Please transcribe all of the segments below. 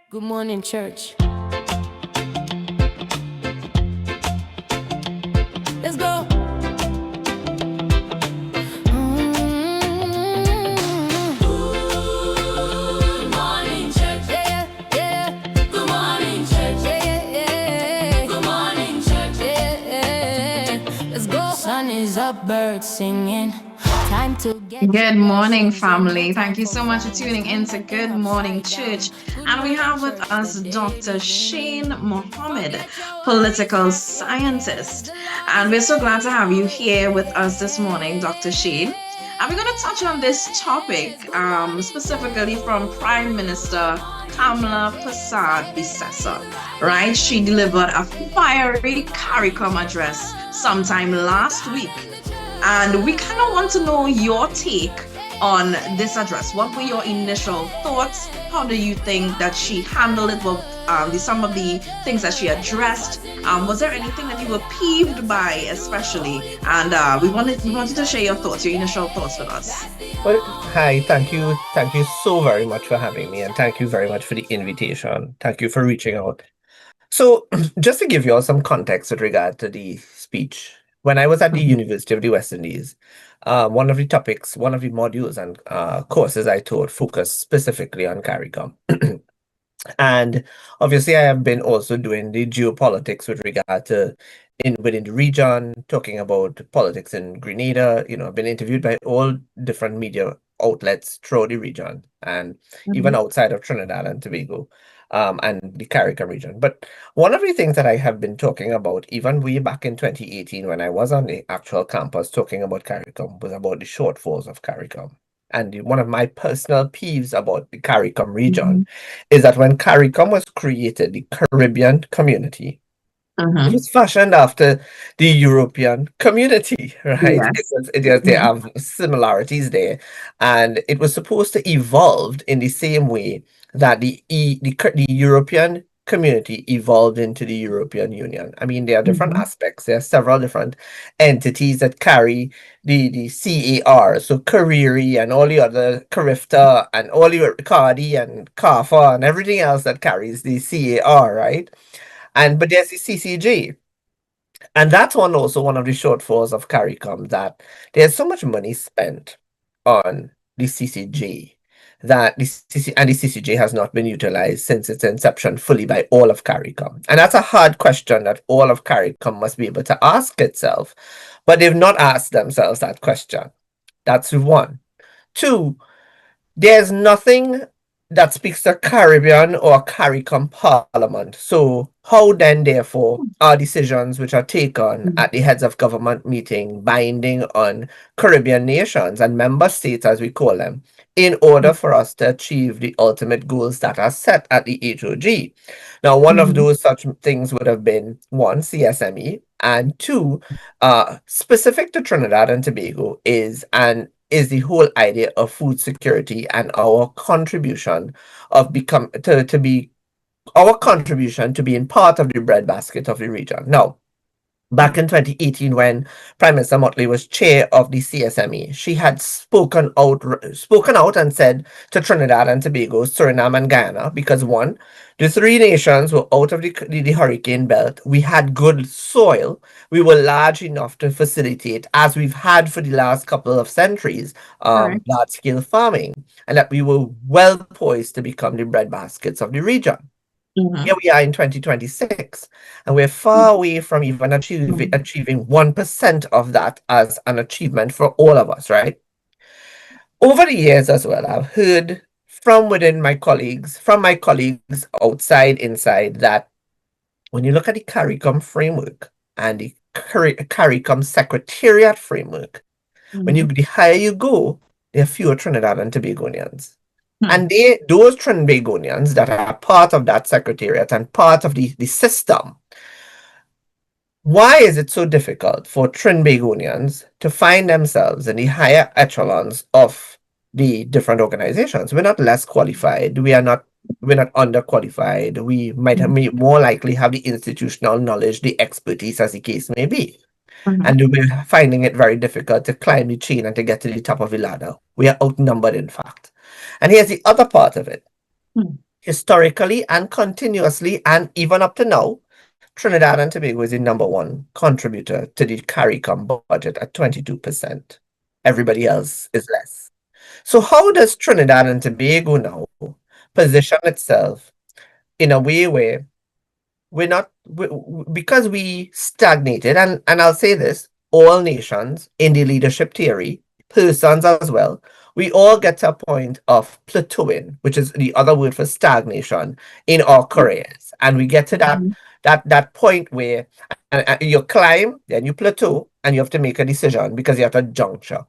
Good morning, church. Let's go. Good morning, church. Yeah, yeah. Good morning, church. Yeah, yeah. Good morning, church. Yeah, yeah. Let's go. Sun is up, birds singing. Time to get Good morning, family. Thank you so much for tuning in to Good Morning Church. And we have with us Dr. Shane Mohammed, political scientist. And we're so glad to have you here with us this morning, Dr. Shane. And we're going to touch on this topic specifically from Prime Minister Kamala Prasad Bissessa, right? She delivered a fiery Caricom address sometime last week. And we kind of want to know your take on this address. What were your initial thoughts? How do you think that she handled it? Well, some of the things that she addressed. Was there anything that you were peeved by, especially? And we wanted to share your thoughts, your initial thoughts with us. Well, hi, thank you so very much for having me, and thank you very much for the invitation. Thank you for reaching out. So, just to give you all some context with regard to the speech, when I was at the University of the West Indies, one of the modules and courses I taught focused specifically on Caricom. And obviously, I have been also doing the geopolitics with regard to within the region, talking about politics in Grenada. I've been interviewed by all different media outlets throughout the region and even outside of Trinidad and Tobago, and the Caricom region. But one of the things that I have been talking about, even way back in 2018, when I was on the actual campus talking about Caricom, was about the shortfalls of Caricom. And one of my personal peeves about the Caricom region is that when Caricom was created, the Caribbean community, it was fashioned after the European community, right? Yes. They have similarities there, and it was supposed to evolve in the same way that the European community evolved into the European Union. I mean, there are different aspects. There are several different entities that carry the CAR, so Cariri and all the other Carifta and all the Cardi and Kafa and everything else that carries the CAR, right? But there's the CCG. And that's also one of the shortfalls of CARICOM, that there's so much money spent on the CCG that the CCG has not been utilized since its inception fully by all of CARICOM. And that's a hard question that all of CARICOM must be able to ask itself, but they've not asked themselves that question. That's one. Two, there's nothing that speaks to Caribbean or CARICOM Parliament. So how then, therefore, are decisions which are taken at the heads of government meeting binding on Caribbean nations and member states, as we call them, in order for us to achieve the ultimate goals that are set at the HOG? Now, one of those such things would have been, one, CSME, and two, specific to Trinidad and Tobago is the whole idea of food security and our contribution to being part of the breadbasket of the region. Now, back in 2018, when Prime Minister Motley was chair of the CSME, she had spoken out and said to Trinidad and Tobago, Suriname, and Guyana, because one, the three nations were out of the hurricane belt. We had good soil. We were large enough to facilitate, as we've had for the last couple of centuries, large-scale farming, and that we were well poised to become the breadbaskets of the region. Here we are in 2026, and we're far away from even achieving 1% of that as an achievement for all of us, right? Over the years as well, I've heard from my colleagues outside, inside, that when you look at the CARICOM framework and the CARICOM Secretariat framework, the higher you go, there are fewer Trinidad and Tobagonians. And those Trinbagonians that are part of that secretariat and part of the system, why is it so difficult for Trinbagonians to find themselves in the higher echelons of the different organizations? We're not less qualified. We're not underqualified. We might more likely have the institutional knowledge, the expertise, as the case may be. And we're finding it very difficult to climb the chain and to get to the top of the ladder. We are outnumbered, in fact. And here's the other part of it. historically and continuously, and even up to now, Trinidad and Tobago is the #1 contributor to the Caricom budget at 22%. Everybody else is less. So how does Trinidad and Tobago now position itself in a way where we're not because we stagnated, and I'll say this, all nations in the leadership theory, persons as well, we all get to a point of plateauing, which is the other word for stagnation in our careers, and we get to that Mhm. that point where you climb, then you plateau, and you have to make a decision because you're at a juncture.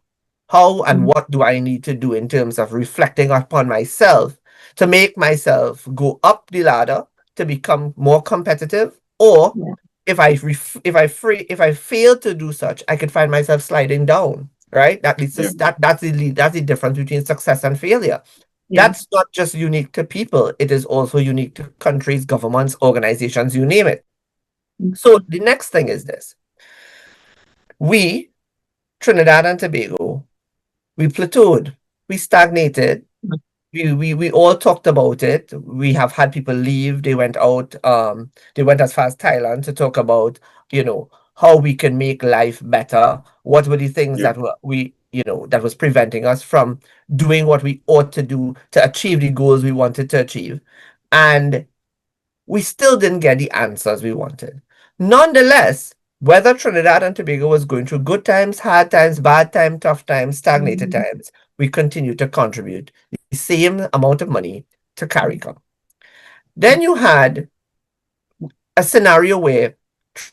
How and Mhm. what do I need to do in terms of reflecting upon myself to make myself go up the ladder to become more competitive, or Yeah. if I fail to do such, I could find myself sliding down. Right? That leads to Yeah. that's the difference between success and failure. Yeah. That's not just unique to people; it is also unique to countries, governments, organizations, you name it. So Mhm. the next thing is this: we, Trinidad and Tobago, we plateaued, we stagnated, we all talked about it. We have had people leave. They went out. They went as far as Thailand to talk about, how we can make life better. What were the things Yeah. that that was preventing us from doing what we ought to do to achieve the goals we wanted to achieve, and we still didn't get the answers we wanted. Nonetheless, whether Trinidad and Tobago was going through good times, hard times, bad times, tough times, stagnated Mhm. times, we continue to contribute the same amount of money to Caricom. Then you had a scenario where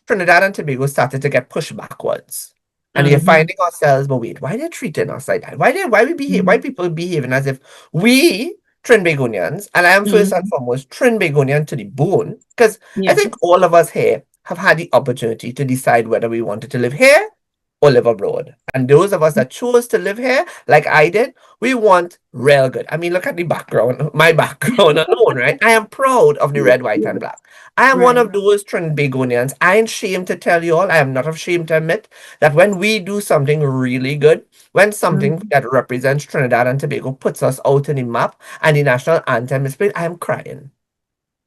Trinidad and Tobago started to get pushed backwards. And you're Mhm. finding ourselves, but wait, why they're treating us like that? Why Mhm. people behaving as if we Trinbagonians, and I am first and Mhm. foremost Trinbagonian to the bone, because I Yeah. think all of us here have had the opportunity to decide whether we wanted to live here or live abroad. And those of us that chose to live here, like I did, we want real good. I mean, look at the background, my background alone, right? I am proud of the red, white, and black. I am one Right. of those Trinbagonians. I ain't ashamed to tell you all, I am not ashamed to admit that when we do something really good, when something Mhm. that represents Trinidad and Tobago puts us out in the map and the national anthem is played, I am crying.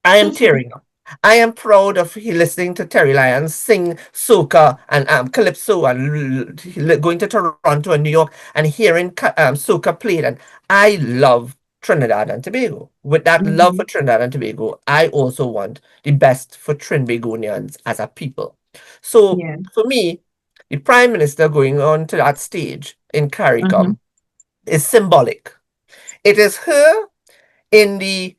I am tearing up. I am proud of listening to Terry Lyons sing soca and calypso and going to Toronto and New York and hearing soca played. And I love Trinidad and Tobago. With that love for Mhm. Trinidad and Tobago, I also want the best for Trinbagonians as a people. So Yeah. for me, the Prime Minister going on to that stage in Mhm. CARICOM is symbolic. It is her in the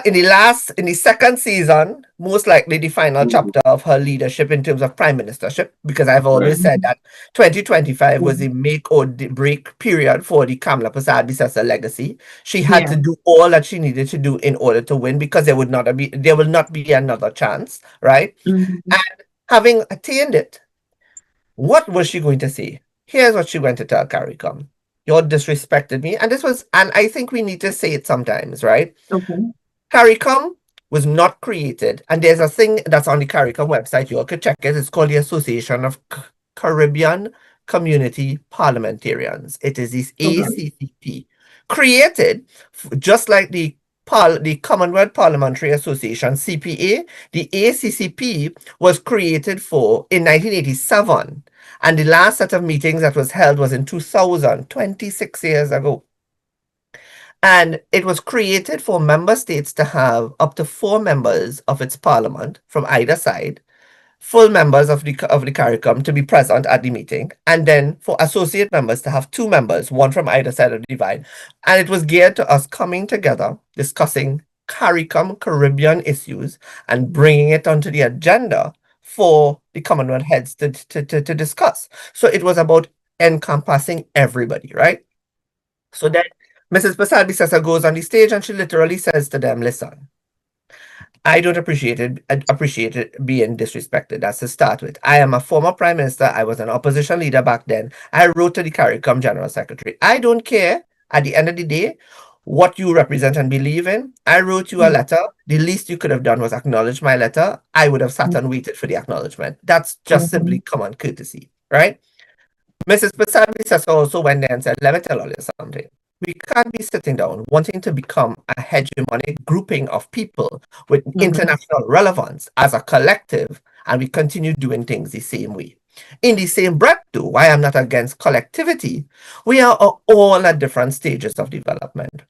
in the second season, most likely the final chapter of her leadership in terms of prime ministership, because I've Right. always said Mhm. that 2025 was Yeah. the make or the break period for the Kamala Prasad legacy. She had Yeah. to do all that she needed to do in order to win, because there will not be another chance, right? Mhm. And having attained it, what was she going to say? Here's what she went to tell CARICOM. You disrespected me, and I think we need to say it sometimes, right? Okay. CARICOM was not created, and there's a thing that's on the CARICOM website. You all could check it. It's called the Association of Caribbean Community Parliamentarians. It is this Okay. ACCP, created just like the Commonwealth Parliamentary Association (CPA). The ACCP was created in 1987, and the last set of meetings that was held was in 2000, 26 years ago. And it was created for member states to have up to 4 members of its parliament from either side, full members of the CARICOM to be present at the meeting, and then for associate members to have 2 members, one from either side of the divide. And it was geared to us coming together, discussing CARICOM Caribbean issues, and bringing it onto the agenda for the Commonwealth heads to discuss. So it was about encompassing everybody, right? So then Mrs. Pasadbi Sessa goes on the stage and she literally says to them, listen, I don't appreciate it being disrespected. That's to start with. I am a former prime minister. I was an opposition leader back then. I wrote to the CARICOM general secretary. I don't care at the end of the day what you represent and believe in. I wrote you a Mhm. letter. The least you could have done was acknowledge my letter. I would have sat and waited for the acknowledgement. That's just simply Mhm. common courtesy, right? Mrs. Pasadbi Sessa also went there and said, let me tell you something. We can't be sitting down wanting to become a hegemonic grouping of people with international relevance as a collective, and we continue doing things the same way. In the same breath, too, why I'm not against collectivity, we are all at different stages of development.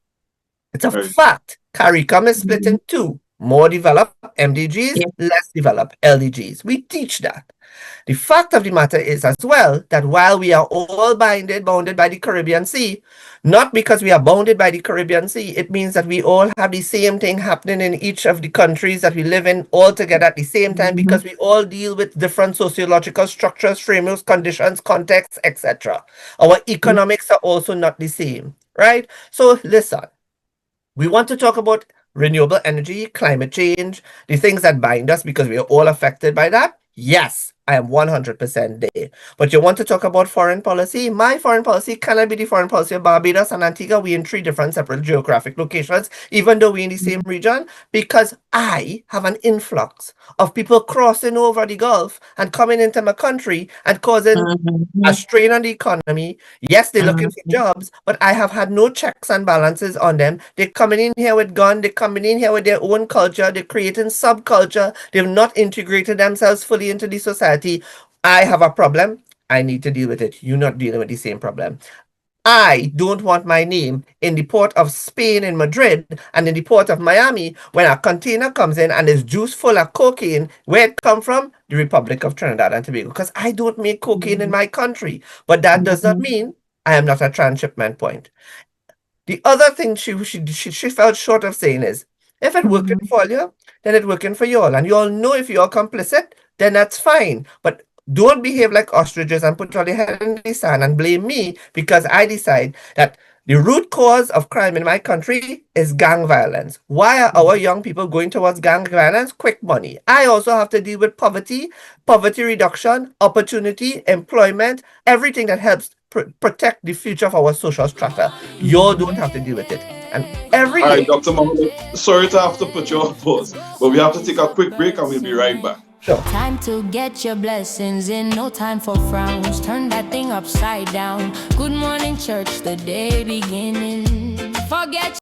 It's a Right. fact. Caricom is split in two. More developed MDGs, less developed LDGs. We teach that. The fact of the matter is as well that while we are all bounded by the Caribbean Sea, not because we are bounded by the Caribbean Sea, it means that we all have the same thing happening in each of the countries that we live in all together at the same time, because we all deal with different sociological structures, frameworks, conditions, contexts, etc. Our economics are also not the same, right? So listen, we want to talk about renewable energy, climate change, the things that bind us because we are all affected by that. Yes, I am 100% there. But you want to talk about foreign policy? My foreign policy cannot be the foreign policy of Barbados and Antigua. We in three different separate geographic locations, even though we're in the same region, because I have an influx of people crossing over the Gulf and coming into my country and causing a strain on the economy. Yes, they're looking for jobs, but I have had no checks and balances on them. They're coming in here with gun, they're coming in here with their own culture, they're creating subculture, they've not integrated themselves fully into the society. I have a problem. I need to deal with it. You're not dealing with the same problem. I don't want my name in the port of Spain in Madrid and in the port of Miami when a container comes in and is juice full of cocaine. Where it come from? The Republic of Trinidad and Tobago. Because I don't make cocaine in my country. But that does not mean I am not a transshipment point. The other thing she felt short of saying is, if it working for you, then it working for you all. And you all know if you're complicit, then that's fine. But don't behave like ostriches and put all your head in the sand and blame me because I decide that the root cause of crime in my country is gang violence. Why are our young people going towards gang violence? Quick money. I also have to deal with poverty, poverty reduction, opportunity, employment, everything that helps protect the future of our social strata. You all don't have to deal with it. And every All day. right, Dr. Mohammed, sorry to have to put you on pause, but we have to take a quick break and we'll be right back. Sure. Time to get your blessings in, no time for frowns. Turn that thing upside down. Good morning, church, the day beginning. Forget